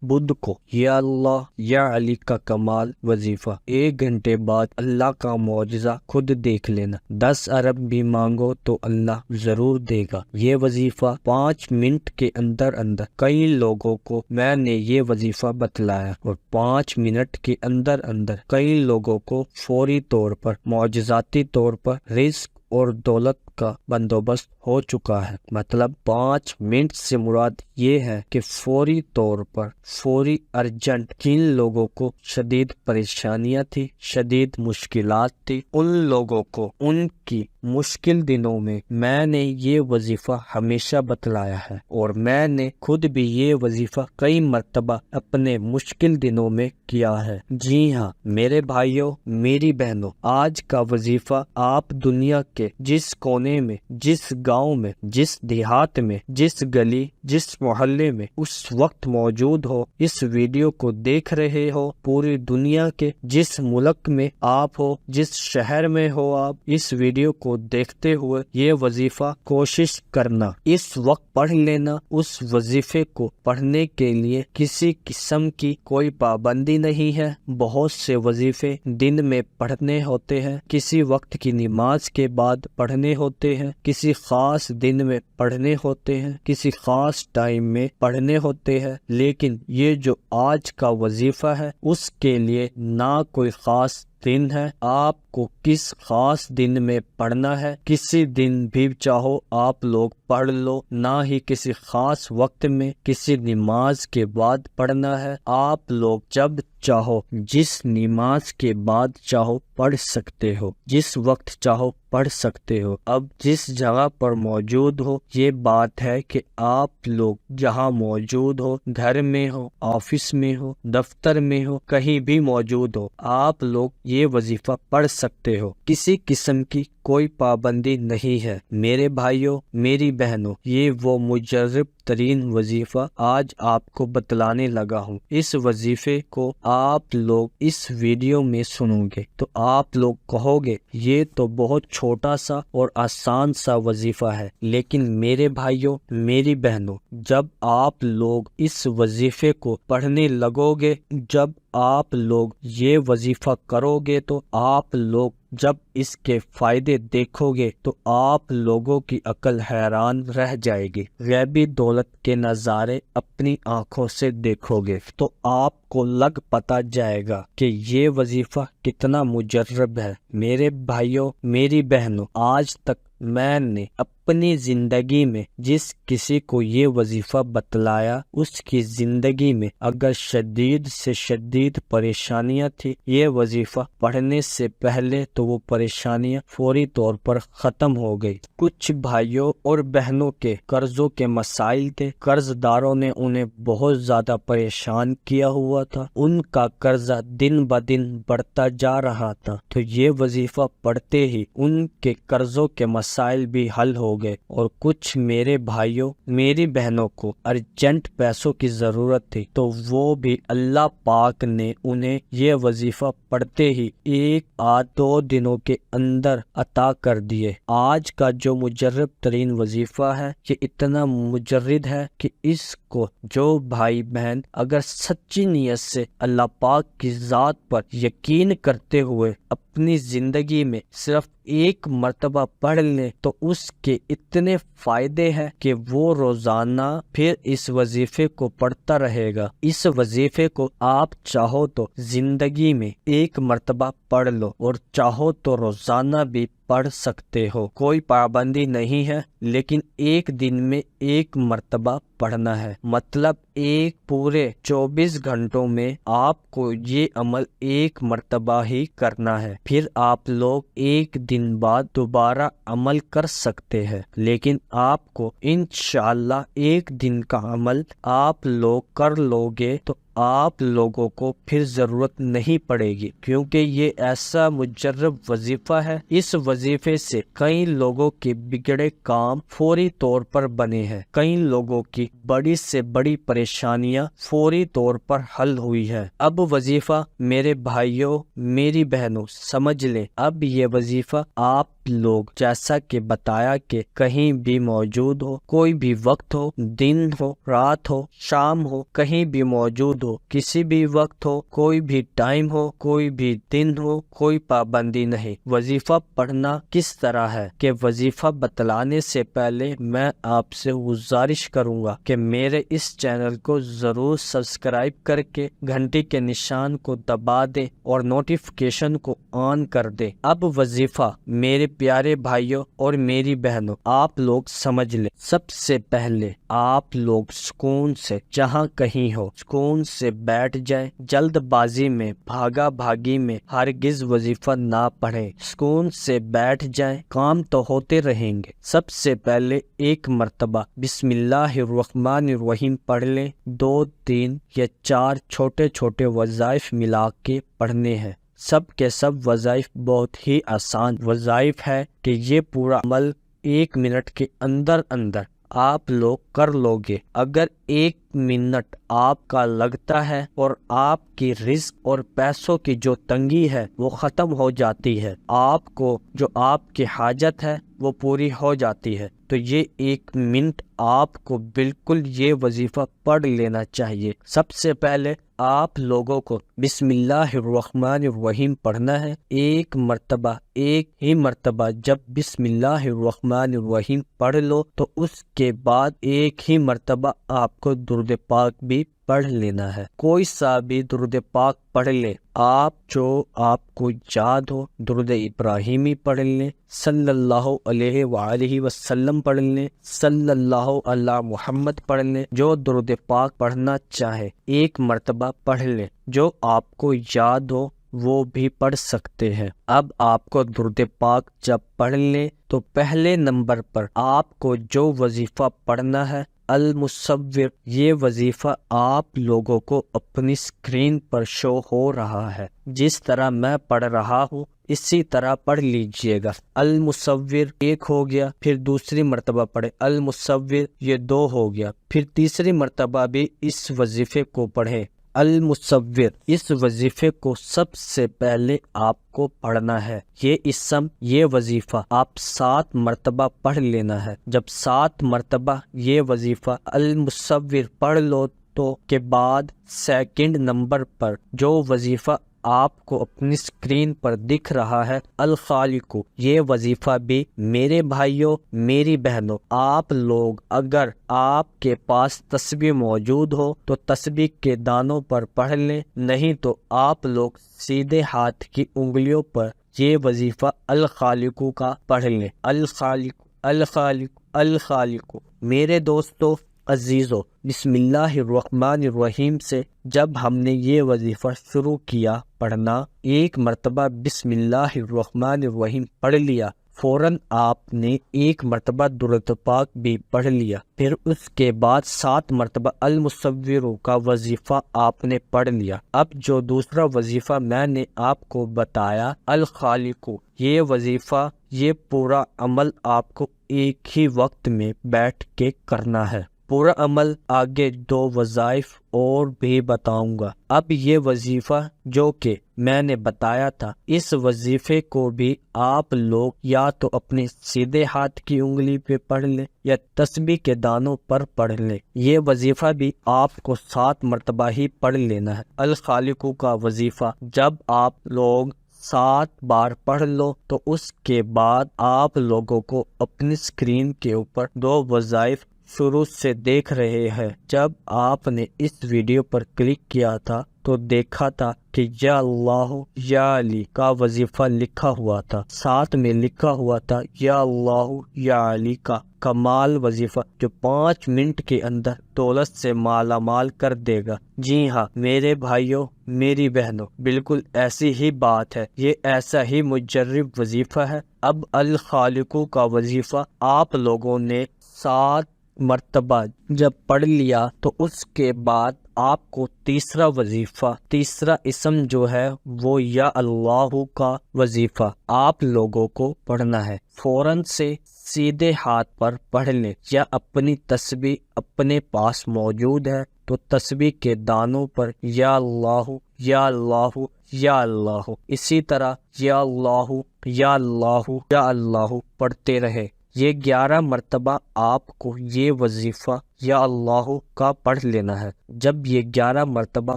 بدھ کو یا اللہ یا علی کا کمال وظیفہ 1 گھنٹے بعد اللہ کا معجزہ خود دیکھ لینا، 10 ارب بھی مانگو تو اللہ ضرور دے گا۔ یہ وظیفہ 5 منٹ کے اندر اندر کئی لوگوں کو میں نے یہ وظیفہ بتلایا، اور 5 منٹ کے اندر اندر کئی لوگوں کو فوری طور پر معجزاتی طور پر رزق اور دولت کا بندوبست ہو چکا ہے۔ مطلب 5 منٹ سے مراد یہ ہے کہ فوری طور پر، فوری ارجنٹ، جن لوگوں کو شدید پریشانیاں تھی، شدید مشکلات تھی، ان لوگوں کو ان کی مشکل دنوں میں نے یہ وظیفہ ہمیشہ بتلایا ہے، اور میں نے خود بھی یہ وظیفہ کئی مرتبہ اپنے مشکل دنوں میں کیا ہے۔ جی ہاں میرے بھائیوں، میری بہنوں، آج کا وظیفہ آپ دنیا کے جس کونے میں، جس گاؤں میں، جس دیہات میں، جس گلی، جس محلے میں اس وقت موجود ہو، اس ویڈیو کو دیکھ رہے ہو، پوری دنیا کے جس ملک میں آپ ہو، جس شہر میں ہو، آپ اس ویڈیو کو دیکھتے ہوئے یہ وظیفہ کوشش کرنا، اس وقت پڑھ لینا۔ اس وظیفے کو پڑھنے کے لیے کسی قسم کی کوئی پابندی نہیں ہے۔ بہت سے وظیفے دن میں پڑھنے ہوتے ہیں، کسی وقت کی نماز کے بعد پڑھنے ہوتے ہیں، کسی خاص دن میں پڑھنے ہوتے ہیں، کسی خاص ٹائم میں پڑھنے ہوتے ہیں، لیکن یہ جو آج کا وظیفہ ہے اس کے لیے نہ کوئی خاص دن ہے۔ آپ کو کس خاص دن میں پڑھنا ہے، کسی دن بھی چاہو آپ لوگ پڑھ لو، نہ ہی کسی خاص وقت میں کسی نماز کے بعد پڑھنا ہے۔ آپ لوگ جب چاہو، جس نماز کے بعد چاہو پڑھ سکتے ہو، جس وقت چاہو پڑھ سکتے ہو۔ اب جس جگہ پر موجود ہو، یہ بات ہے کہ آپ لوگ جہاں موجود ہو، گھر میں ہو، آفس میں ہو، دفتر میں ہو، کہیں بھی موجود ہو، آپ لوگ یہ وظیفہ پڑھ سکتے ہو۔ کسی قسم کی کوئی پابندی نہیں ہے۔ میرے بھائیوں، میری بہنوں، یہ وہ مجرب ترین وظیفہ آج آپ کو بتلانے لگا ہوں۔ اس وظیفے کو آپ لوگ اس ویڈیو میں سنو گے تو آپ لوگ کہو گے یہ تو بہت چھوٹا سا اور آسان سا وظیفہ ہے، لیکن میرے بھائیوں، میری بہنوں، جب آپ لوگ اس وظیفے کو پڑھنے لگو گے، جب آپ لوگ یہ وظیفہ کرو گے، تو آپ لوگ جب اس کے فائدے دیکھو گے تو آپ لوگوں کی عقل حیران رہ جائے گی۔ غیبی دولت کے نظارے اپنی آنکھوں سے دیکھو گے تو آپ کو لگ پتہ جائے گا کہ یہ وظیفہ کتنا مجرب ہے۔ میرے بھائیوں، میری بہنوں، آج تک میں نے اپنی زندگی میں جس کسی کو یہ وظیفہ بتلایا، اس کی زندگی میں اگر شدید سے شدید پریشانیاں تھی، یہ وظیفہ پڑھنے سے پہلے تو وہ پریشانیاں فوری طور پر ختم ہو گئی۔ کچھ بھائیوں اور بہنوں کے قرضوں کے مسائل تھے، قرض داروں نے انہیں بہت زیادہ پریشان کیا ہوا تھا، ان کا قرضہ دن بدن بڑھتا جا رہا تھا، تو یہ وظیفہ پڑھتے ہی ان کے قرضوں کے مسائل بھی حل ہو گئے۔ اور کچھ میرے بھائیوں، میری بہنوں کو ارجنٹ پیسوں کی ضرورت تھی، تو وہ بھی اللہ پاک نے انہیں یہ وظیفہ پڑھتے ہی 1-2 دنوں کے اندر عطا کر دیے۔ آج کا جو مجرب ترین وظیفہ ہے، یہ اتنا مجرد ہے کہ اس کو جو بھائی بہن اگر سچی نیت سے اللہ پاک کی ذات پر یقین کرتے ہوئے اپنی زندگی میں صرف 1 مرتبہ پڑھ لیں، تو اس کے اتنے فائدے ہیں کہ وہ روزانہ پھر اس وظیفے کو پڑھتا رہے گا۔ اس وظیفے کو آپ چاہو تو زندگی میں 1 مرتبہ پڑھ لو، اور چاہو تو روزانہ بھی پڑھ سکتے ہو، کوئی پابندی نہیں ہے، لیکن 1 دن میں 1 مرتبہ پڑھنا ہے۔ مطلب ایک پورے 24 گھنٹوں میں آپ کو یہ عمل 1 مرتبہ ہی کرنا ہے، پھر آپ لوگ 1 دن بعد دوبارہ عمل کر سکتے ہیں، لیکن آپ کو انشاءاللہ 1 دن کا عمل آپ لوگ کر لو گے تو آپ لوگوں کو پھر ضرورت نہیں پڑے گی، کیونکہ یہ ایسا مجرب وظیفہ ہے۔ اس وظیفے سے کئی لوگوں کے بگڑے کام فوری طور پر بنے ہیں، کئی لوگوں کی بڑی سے بڑی پریشانیاں فوری طور پر حل ہوئی ہے۔ اب وظیفہ میرے بھائیوں، میری بہنوں، سمجھ لیں، اب یہ وظیفہ آپ آپ لوگ جیسا کہ بتایا کہ کہیں بھی موجود ہو، کوئی بھی وقت ہو، دن ہو، رات ہو، شام ہو، کہیں بھی موجود ہو، کسی بھی وقت ہو، کوئی بھی ٹائم ہو، کوئی بھی دن ہو، کوئی پابندی نہیں۔ وظیفہ پڑھنا کس طرح ہے کہ وظیفہ بتلانے سے پہلے میں آپ سے گزارش کروں گا کہ میرے اس چینل کو ضرور سبسکرائب کر کے گھنٹی کے نشان کو دبا دیں اور نوٹیفیکیشن کو آن کر دیں۔ اب وظیفہ میرے پیارے بھائیوں اور میری بہنوں، آپ لوگ سمجھ لیں، سب سے پہلے آپ لوگ سکون سے جہاں کہیں ہو سکون سے بیٹھ جائیں۔ جلد بازی میں، بھاگا بھاگی میں ہرگز وظیفہ نہ پڑھیں، سکون سے بیٹھ جائیں، کام تو ہوتے رہیں گے۔ سب سے پہلے ایک مرتبہ بسم اللہ الرحمن الرحیم پڑھ لیں۔ 2 3 یا 4 چھوٹے چھوٹے وظائف ملا کے پڑھنے ہیں۔ سب کے سب وظائف بہت ہی آسان وظائف ہے کہ یہ پورا عمل 1 منٹ کے اندر اندر آپ لوگ کر لو گے۔ اگر 1 منٹ آپ کا لگتا ہے اور آپ کی رزق اور پیسوں کی جو تنگی ہے وہ ختم ہو جاتی ہے، آپ کو جو آپ کی حاجت ہے وہ پوری ہو جاتی ہے، تو یہ 1 منٹ آپ کو بالکل یہ وظیفہ پڑھ لینا چاہیے۔ سب سے پہلے آپ لوگوں کو بسم اللہ الرحمن الرحیم پڑھنا ہے 1 مرتبہ۔ 1 ہی مرتبہ جب بسم اللہ الرحمن الرحیم پڑھ لو تو اس کے بعد 1 ہی مرتبہ آپ کو درود پاک بھی پڑھ لینا ہے۔ کوئی سا بھی درود پاک پڑھ لے، آپ جو آپ کو یاد ہو۔ درود ابراہیمی پڑھ لیں، صلی اللہ علیہ وآلہ وسلم پڑھ لیں، صلی اللہ علی محمد پڑھ لیں۔ جو درود پاک پڑھنا چاہے 1 مرتبہ پڑھ لیں، جو آپ کو یاد ہو وہ بھی پڑھ سکتے ہیں۔ اب آپ کو درود پاک جب پڑھ لیں تو پہلے نمبر پر آپ کو جو وظیفہ پڑھنا ہے المصور، یہ وظیفہ آپ لوگوں کو اپنی اسکرین پر شو ہو رہا ہے، جس طرح میں پڑھ رہا ہوں اسی طرح پڑھ لیجئے گا۔ المصور 1 ہو گیا، پھر دوسری مرتبہ پڑھے المصور، یہ 2 ہو گیا، پھر تیسری مرتبہ بھی اس وظیفے کو پڑھیں المصور۔ اس وظیفے کو سب سے پہلے آپ کو پڑھنا ہے۔ یہ اسم، یہ وظیفہ آپ 7 مرتبہ پڑھ لینا ہے۔ جب 7 مرتبہ یہ وظیفہ المصور پڑھ لو تو کے بعد 2 نمبر پر جو وظیفہ آپ کو اپنی اسکرین پر دکھ رہا ہے الخالق، یہ وظیفہ بھی میرے بھائیوں میری بہنوں، آپ لوگ اگر آپ کے پاس تسبیح موجود ہو تو تسبیح کے دانوں پر پڑھ لیں، نہیں تو آپ لوگ سیدھے ہاتھ کی انگلیوں پر یہ وظیفہ الخالق کا پڑھ لیں۔ الخالق الخالق الخالق۔ میرے دوستو عزیزو، بسم اللہ الرحمن الرحیم سے جب ہم نے یہ وظیفہ شروع کیا پڑھنا، 1 مرتبہ بسم اللہ الرحمن الرحیم پڑھ لیا، فوراً آپ نے 1 مرتبہ درود پاک بھی پڑھ لیا، پھر اس کے بعد 7 مرتبہ المصور کا وظیفہ آپ نے پڑھ لیا۔ اب جو دوسرا وظیفہ میں نے آپ کو بتایا الخالق، یہ وظیفہ، یہ پورا عمل آپ کو ایک ہی وقت میں بیٹھ کے کرنا ہے۔ پورا عمل آگے 2 وظائف اور بھی بتاؤں گا۔ اب یہ وظیفہ جو کہ میں نے بتایا تھا، اس وظیفے کو بھی آپ لوگ یا تو اپنے سیدھے ہاتھ کی انگلی پہ پڑھ لیں یا تسبیح کے دانوں پر پڑھ لیں۔ یہ وظیفہ بھی آپ کو 7 مرتبہ ہی پڑھ لینا ہے۔ الخالق کا وظیفہ جب آپ لوگ 7 بار پڑھ لو تو اس کے بعد آپ لوگوں کو اپنی اسکرین کے اوپر 2 وظائف شروع سے دیکھ رہے ہیں۔ جب آپ نے اس ویڈیو پر کلک کیا تھا تو دیکھا تھا کہ یا اللہ یا علی کا وظیفہ لکھا ہوا تھا، ساتھ میں لکھا ہوا تھا یا اللہ یا علی کا کمال وظیفہ، جو 5 منٹ کے اندر دولت سے مالا مال کر دے گا۔ جی ہاں میرے بھائیوں میری بہنوں، بالکل ایسی ہی بات ہے، یہ ایسا ہی مجرب وظیفہ ہے۔ اب الخالق کا وظیفہ آپ لوگوں نے 7 مرتبہ جب پڑھ لیا تو اس کے بعد آپ کو تیسرا وظیفہ، تیسرا اسم جو ہے وہ یا اللہ کا وظیفہ آپ لوگوں کو پڑھنا ہے۔ فوراً سے سیدھے ہاتھ پر پڑھ لیں، یا اپنی تسبیح اپنے پاس موجود ہے تو تسبیح کے دانوں پر یا اللہ یا اللہ یا اللہ، اسی طرح یا اللہ یا اللہ یا اللہ پڑھتے رہے۔ یہ 11 مرتبہ آپ کو یہ وظیفہ یا اللہ کا پڑھ لینا ہے۔ جب یہ 11 مرتبہ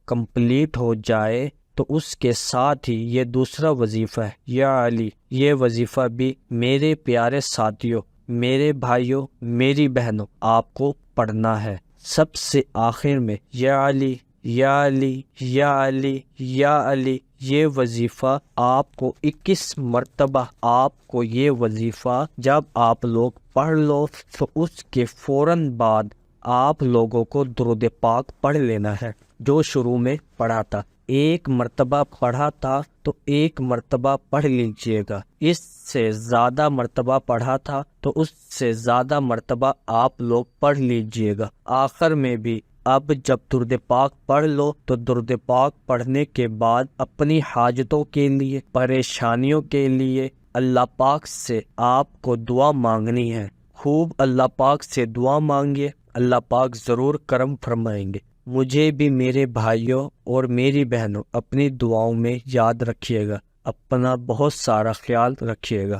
کمپلیٹ ہو جائے تو اس کے ساتھ ہی یہ دوسرا وظیفہ ہے یا علی، یہ وظیفہ بھی میرے پیارے ساتھیوں، میرے بھائیوں، میری بہنوں، آپ کو پڑھنا ہے۔ سب سے آخر میں یا علی یا علی یا علی یا علی، یہ وظیفہ آپ کو 21 مرتبہ، آپ کو یہ وظیفہ جب آپ لوگ پڑھ لو تو اس کے فوراً بعد آپ لوگوں کو درود پاک پڑھ لینا ہے جو شروع میں پڑھا تھا۔ 1 مرتبہ پڑھا تھا تو 1 مرتبہ پڑھ لیجئے گا، اس سے زیادہ مرتبہ پڑھا تھا تو اس سے زیادہ مرتبہ آپ لوگ پڑھ لیجئے گا۔ آخر میں بھی اب جب درود پاک پڑھ لو تو درود پاک پڑھنے کے بعد اپنی حاجتوں کے لیے، پریشانیوں کے لیے اللہ پاک سے آپ کو دعا مانگنی ہے۔ خوب اللہ پاک سے دعا مانگیے، اللہ پاک ضرور کرم فرمائیں گے۔ مجھے بھی میرے بھائیوں اور میری بہنوں اپنی دعاؤں میں یاد رکھیے گا، اپنا بہت سارا خیال رکھیے گا۔